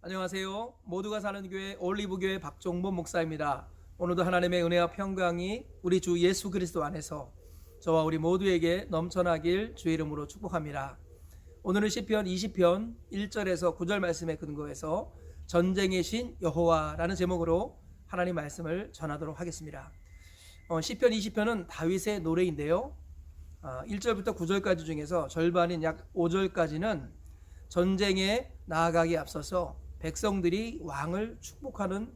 안녕하세요. 모두가 사는 교회 올리브교회 박종범 목사입니다. 오늘도 하나님의 은혜와 평강이 우리 주 예수 그리스도 안에서 저와 우리 모두에게 넘쳐나길 주의 이름으로 축복합니다. 오늘은 시편 20편 1절에서 9절 말씀에 근거해서 전쟁의 신 여호와라는 제목으로 하나님 말씀을 전하도록 하겠습니다. 시편 20편은 다윗의 노래인데요. 1절부터 9절까지 중에서 절반인 약 5절까지는 전쟁에 나아가기에 앞서서 백성들이 왕을 축복하는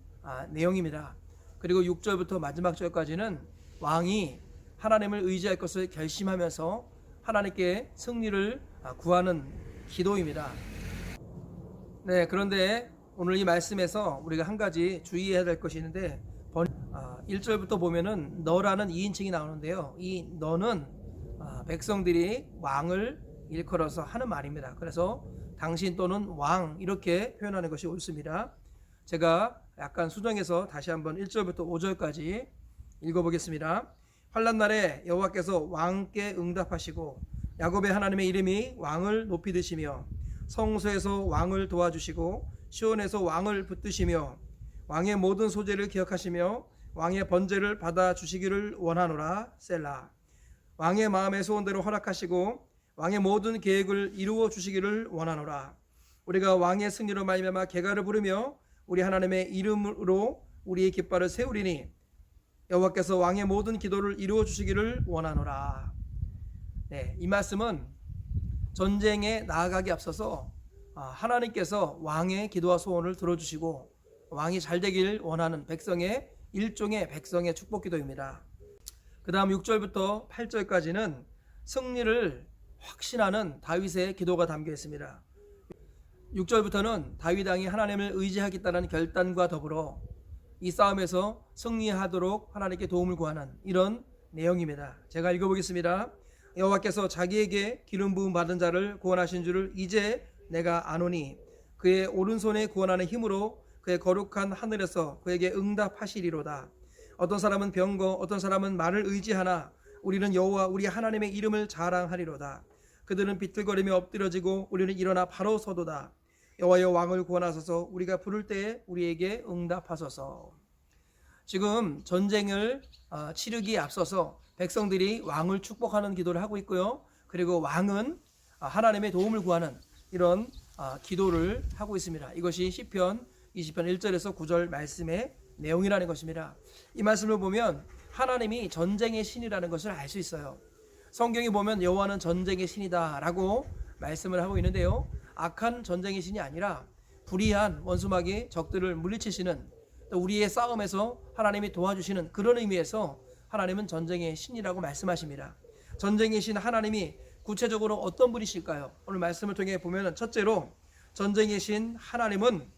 내용입니다. 그리고 6절부터 마지막 절까지는 왕이 하나님을 의지할 것을 결심하면서 하나님께 승리를 구하는 기도입니다. 네, 그런데 오늘 이 말씀에서 우리가 한 가지 주의해야 될 것이 있는데 1절부터 보면은 너라는 2인칭이 나오는데요. 이 너는 백성들이 왕을 일컬어서 하는 말입니다. 그래서 당신 또는 왕 이렇게 표현하는 것이 옳습니다. 제가 약간 수정해서 다시 한번 1절부터 5절까지 읽어보겠습니다. 환난 날에 여호와께서 왕께 응답하시고 야곱의 하나님의 이름이 왕을 높이 드시며 성소에서 왕을 도와주시고 시온에서 왕을 붙드시며 왕의 모든 소재를 기억하시며 왕의 번제를 받아주시기를 원하노라. 셀라. 왕의 마음의 소원대로 허락하시고 왕의 모든 계획을 이루어 주시기를 원하노라. 우리가 왕의 승리로 말미암아 개가를 부르며 우리 하나님의 이름으로 우리의 깃발을 세우리니 여호와께서 왕의 모든 기도를 이루어 주시기를 원하노라. 네, 이 말씀은 전쟁에 나아가기 앞서서 하나님께서 왕의 기도와 소원을 들어주시고 왕이 잘 되길 원하는 백성의 일종의 백성의 축복 기도입니다. 그 다음 6절부터 8절까지는 승리를 확신하는 다윗의 기도가 담겨 있습니다. 6절부터는 다윗 왕이 하나님을 의지하겠다는 결단과 더불어 이 싸움에서 승리하도록 하나님께 도움을 구하는 이런 내용입니다. 제가 읽어보겠습니다. 여호와께서 자기에게 기름 부음 받은 자를 구원하신 줄을 이제 내가 아노니 그의 오른손에 구원하는 힘으로 그의 거룩한 하늘에서 그에게 응답하시리로다. 어떤 사람은 병거 어떤 사람은 말을 의지하나 우리는 여호와 우리 하나님의 이름을 자랑하리로다. 그들은 비틀거리며 엎드려지고 우리는 일어나 바로 서도다. 여호와여 왕을 구원하소서. 우리가 부를 때에 우리에게 응답하소서. 지금 전쟁을 치르기에 앞서서 백성들이 왕을 축복하는 기도를 하고 있고요. 그리고 왕은 하나님의 도움을 구하는 이런 기도를 하고 있습니다. 이것이 시편 20편 1절에서 9절 말씀의 내용이라는 것입니다. 이 말씀을 보면 하나님이 전쟁의 신이라는 것을 알 수 있어요. 성경에 보면 여호와는 전쟁의 신이다 라고 말씀을 하고 있는데요. 악한 전쟁의 신이 아니라 불의한 원수마귀 적들을 물리치시는 또 우리의 싸움에서 하나님이 도와주시는 그런 의미에서 하나님은 전쟁의 신이라고 말씀하십니다. 전쟁의 신 하나님이 구체적으로 어떤 분이실까요? 오늘 말씀을 통해 보면 첫째로 전쟁의 신 하나님은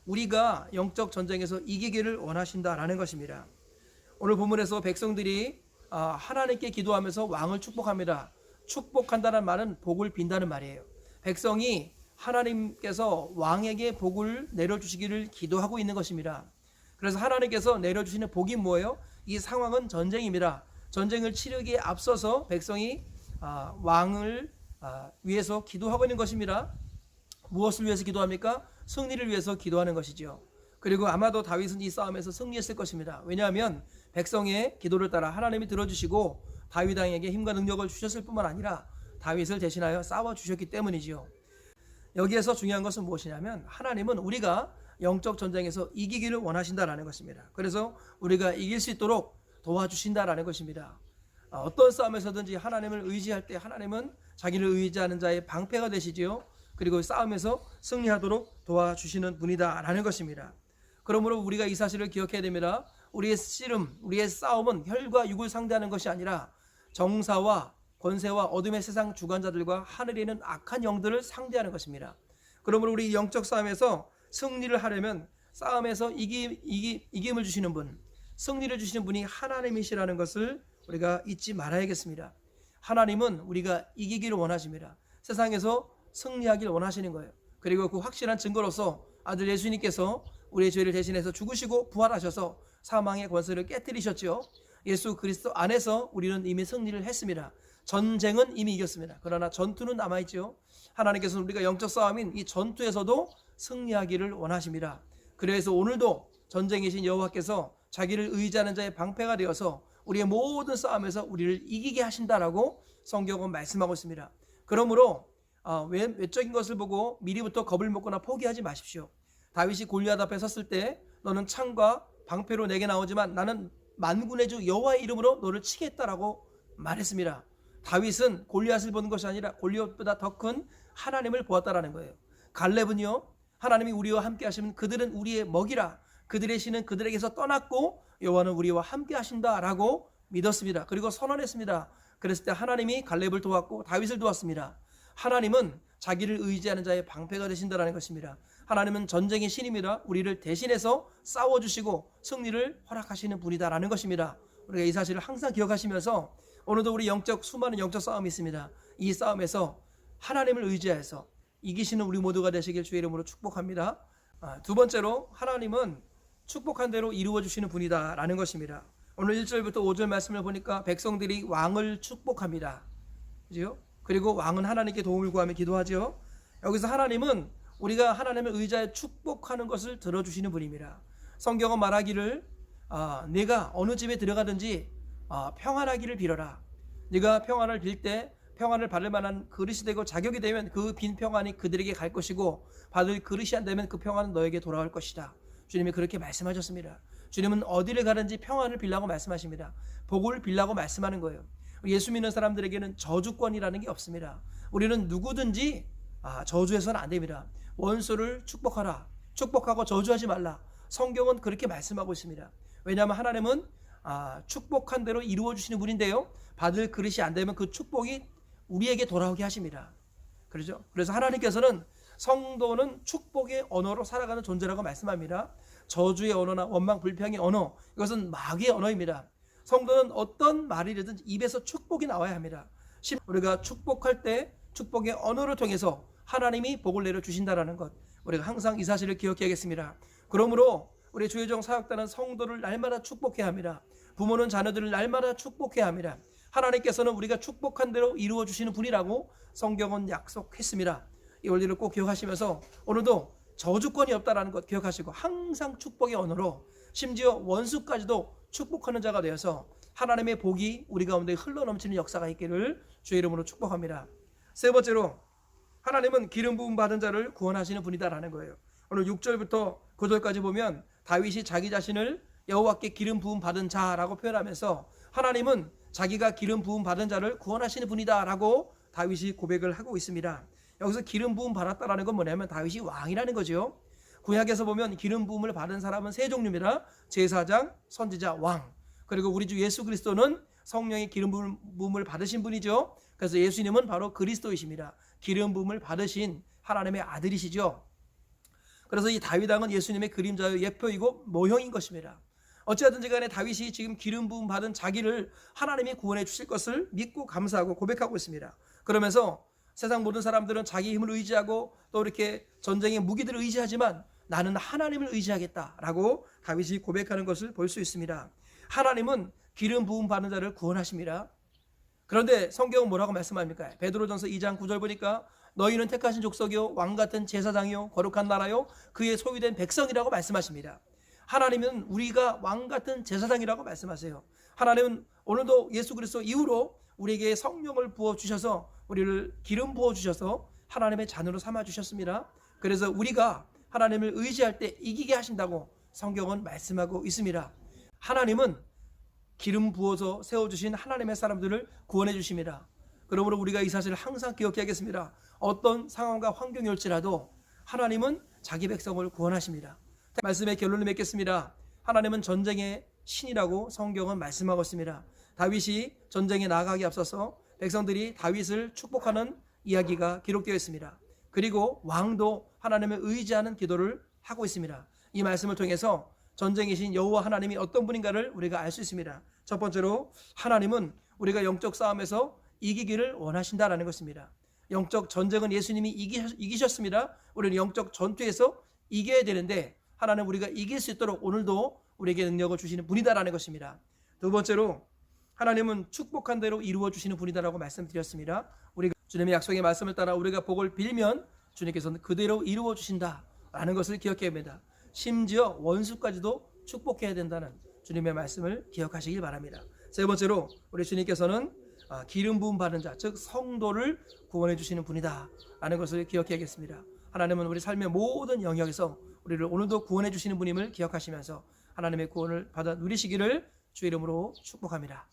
우리가 영적 전쟁에서 이기기를 원하신다라는 것입니다. 오늘 본문에서 백성들이 하나님께 기도하면서 왕을 축복합니다. 축복한다는 말은 복을 빈다는 말이에요. 백성이 하나님께서 왕에게 복을 내려주시기를 기도하고 있는 것입니다. 그래서 하나님께서 내려주시는 복이 뭐예요? 이 상황은 전쟁입니다. 전쟁을 치르기에 앞서서 백성이 왕을 위해서 기도하고 있는 것입니다. 무엇을 위해서 기도합니까? 승리를 위해서 기도하는 것이죠. 그리고 아마도 다윗은 이 싸움에서 승리했을 것입니다. 왜냐하면 백성의 기도를 따라 하나님이 들어주시고 다윗 왕에게 힘과 능력을 주셨을 뿐만 아니라 다윗을 대신하여 싸워주셨기 때문이지요. 여기에서 중요한 것은 무엇이냐면 하나님은 우리가 영적 전쟁에서 이기기를 원하신다라는 것입니다. 그래서 우리가 이길 수 있도록 도와주신다라는 것입니다. 어떤 싸움에서든지 하나님을 의지할 때 하나님은 자기를 의지하는 자의 방패가 되시지요. 그리고 싸움에서 승리하도록 도와주시는 분이다라는 것입니다. 그러므로 우리가 이 사실을 기억해야 됩니다. 우리의 씨름, 우리의 싸움은 혈과 육을 상대하는 것이 아니라 정사와 권세와 어둠의 세상 주관자들과 하늘에 있는 악한 영들을 상대하는 것입니다. 그러므로 우리 영적 싸움에서 승리를 하려면 싸움에서 이김을 주시는 분, 승리를 주시는 분이 하나님이시라는 것을 우리가 잊지 말아야겠습니다. 하나님은 우리가 이기기를 원하십니다. 세상에서 승리하기를 원하시는 거예요. 그리고 그 확실한 증거로서 아들 예수님께서 우리의 죄를 대신해서 죽으시고 부활하셔서 사망의 권세를 깨뜨리셨죠. 예수 그리스도 안에서 우리는 이미 승리를 했습니다. 전쟁은 이미 이겼습니다. 그러나 전투는 남아있죠. 하나님께서는 우리가 영적 싸움인 이 전투에서도 승리하기를 원하십니다. 그래서 오늘도 전쟁이신 여호와께서 자기를 의지하는 자의 방패가 되어서 우리의 모든 싸움에서 우리를 이기게 하신다라고 성경은 말씀하고 있습니다. 그러므로 외적인 것을 보고 미리부터 겁을 먹거나 포기하지 마십시오. 다윗이 골리앗 앞에 섰을 때 너는 창과 방패로 내게 나오지만 나는 만군의 주 여호와의 이름으로 너를 치겠다라고 말했습니다. 다윗은 골리앗을 보는 것이 아니라 골리앗보다 더 큰 하나님을 보았다라는 거예요. 갈렙은요, 하나님이 우리와 함께 하시면 그들은 우리의 먹이라, 그들의 신은 그들에게서 떠났고 여호와는 우리와 함께 하신다라고 믿었습니다. 그리고 선언했습니다. 그랬을 때 하나님이 갈렙을 도왔고 다윗을 도왔습니다. 하나님은 자기를 의지하는 자의 방패가 되신다라는 것입니다. 하나님은 전쟁의 신입니다. 우리를 대신해서 싸워주시고 승리를 허락하시는 분이다라는 것입니다. 우리가 이 사실을 항상 기억하시면서 오늘도 우리 수많은 영적 싸움이 있습니다. 이 싸움에서 하나님을 의지해서 이기시는 우리 모두가 되시길 주의 이름으로 축복합니다. 두 번째로 하나님은 축복한 대로 이루어 주시는 분이다라는 것입니다. 오늘 1절부터 5절 말씀을 보니까 백성들이 왕을 축복합니다. 그죠? 그리고 왕은 하나님께 도움을 구하며 기도하죠. 여기서 하나님은 우리가 하나님을 의지하여 축복하는 것을 들어주시는 분입니다. 성경은 말하기를 내가 어느 집에 들어가든지 평안하기를 빌어라. 네가 평안을 빌 때 평안을 받을 만한 그릇이 되고 자격이 되면 그 빈 평안이 그들에게 갈 것이고 받을 그릇이 안 되면 그 평안은 너에게 돌아올 것이다. 주님이 그렇게 말씀하셨습니다. 주님은 어디를 가든지 평안을 빌라고 말씀하십니다. 복을 빌라고 말씀하는 거예요. 예수 믿는 사람들에게는 저주권이라는 게 없습니다. 우리는 누구든지 저주해서는 안 됩니다. 원수를 축복하라. 축복하고 저주하지 말라. 성경은 그렇게 말씀하고 있습니다. 왜냐하면 하나님은 축복한 대로 이루어 주시는 분인데요, 받을 그릇이 안 되면 그 축복이 우리에게 돌아오게 하십니다. 그렇죠? 그래서 하나님께서는 성도는 축복의 언어로 살아가는 존재라고 말씀합니다. 저주의 언어나 원망 불평의 언어, 이것은 마귀의 언어입니다. 성도는 어떤 말이든 입에서 축복이 나와야 합니다. 우리가 축복할 때 축복의 언어를 통해서 하나님이 복을 내려주신다는 것, 우리가 항상 이 사실을 기억해야겠습니다. 그러므로 우리 주의종 사역단은 성도를 날마다 축복해야 합니다. 부모는 자녀들을 날마다 축복해야 합니다. 하나님께서는 우리가 축복한 대로 이루어 주시는 분이라고 성경은 약속했습니다. 이 원리를 꼭 기억하시면서 오늘도 저주권이 없다는 것 기억하시고 항상 축복의 언어로 심지어 원수까지도 축복하는 자가 되어서 하나님의 복이 우리 가운데 흘러넘치는 역사가 있기를 주의 이름으로 축복합니다. 세 번째로 하나님은 기름 부음 받은 자를 구원하시는 분이다라는 거예요. 오늘 6절부터 9절까지 보면 다윗이 자기 자신을 여호와께 기름 부음 받은 자라고 표현하면서 하나님은 자기가 기름 부음 받은 자를 구원하시는 분이다라고 다윗이 고백을 하고 있습니다. 여기서 기름 부음 받았다라는 건 뭐냐면 다윗이 왕이라는 거죠. 구약에서 보면 기름 부음을 받은 사람은 세 종류입니다. 제사장, 선지자, 왕. 그리고 우리 주 예수 그리스도는 성령의 기름 부음을 받으신 분이죠. 그래서 예수님은 바로 그리스도이십니다. 기름 부음을 받으신 하나님의 아들이시죠. 그래서 이 다윗 왕은 예수님의 그림자요 예표이고 모형인 것입니다. 어찌하든지 간에 다윗이 지금 기름 부음 받은 자기를 하나님이 구원해 주실 것을 믿고 감사하고 고백하고 있습니다. 그러면서 세상 모든 사람들은 자기 힘을 의지하고 또 이렇게 전쟁의 무기들을 의지하지만 나는 하나님을 의지하겠다라고 다윗이 고백하는 것을 볼 수 있습니다. 하나님은 기름 부음 받은 자를 구원하십니다. 그런데 성경은 뭐라고 말씀합니까? 베드로전서 2장 9절 보니까 너희는 택하신 족속이요 왕같은 제사장이요 거룩한 나라요 그의 소유된 백성이라고 말씀하십니다. 하나님은 우리가 왕같은 제사장이라고 말씀하세요. 하나님은 오늘도 예수 그리스도 이후로 우리에게 성령을 부어주셔서 우리를 기름 부어주셔서 하나님의 자녀로 삼아주셨습니다. 그래서 우리가 하나님을 의지할 때 이기게 하신다고 성경은 말씀하고 있습니다. 하나님은 기름 부어서 세워주신 하나님의 사람들을 구원해 주십니다. 그러므로 우리가 이 사실을 항상 기억해야겠습니다. 어떤 상황과 환경이 올지라도 하나님은 자기 백성을 구원하십니다. 말씀의 결론을 맺겠습니다. 하나님은 전쟁의 신이라고 성경은 말씀하고 있습니다. 다윗이 전쟁에 나가기 앞서서 백성들이 다윗을 축복하는 이야기가 기록되어 있습니다. 그리고 왕도 하나님을 의지하는 기도를 하고 있습니다. 이 말씀을 통해서 전쟁이신 여호와 하나님이 어떤 분인가를 우리가 알 수 있습니다. 첫 번째로 하나님은 우리가 영적 싸움에서 이기기를 원하신다라는 것입니다. 영적 전쟁은 예수님이 이기셨습니다. 우리는 영적 전투에서 이겨야 되는데 하나님 우리가 이길 수 있도록 오늘도 우리에게 능력을 주시는 분이다라는 것입니다. 두 번째로 하나님은 축복한 대로 이루어 주시는 분이다라고 말씀드렸습니다. 우리가 주님의 약속의 말씀을 따라 우리가 복을 빌면 주님께서는 그대로 이루어 주신다라는 것을 기억해야 합니다. 심지어 원수까지도 축복해야 된다는 주님의 말씀을 기억하시길 바랍니다. 세 번째로 우리 주님께서는 기름 부음 받은 자, 즉 성도를 구원해 주시는 분이다라는 것을 기억해야겠습니다. 하나님은 우리 삶의 모든 영역에서 우리를 오늘도 구원해 주시는 분임을 기억하시면서 하나님의 구원을 받아 누리시기를 주의 이름으로 축복합니다.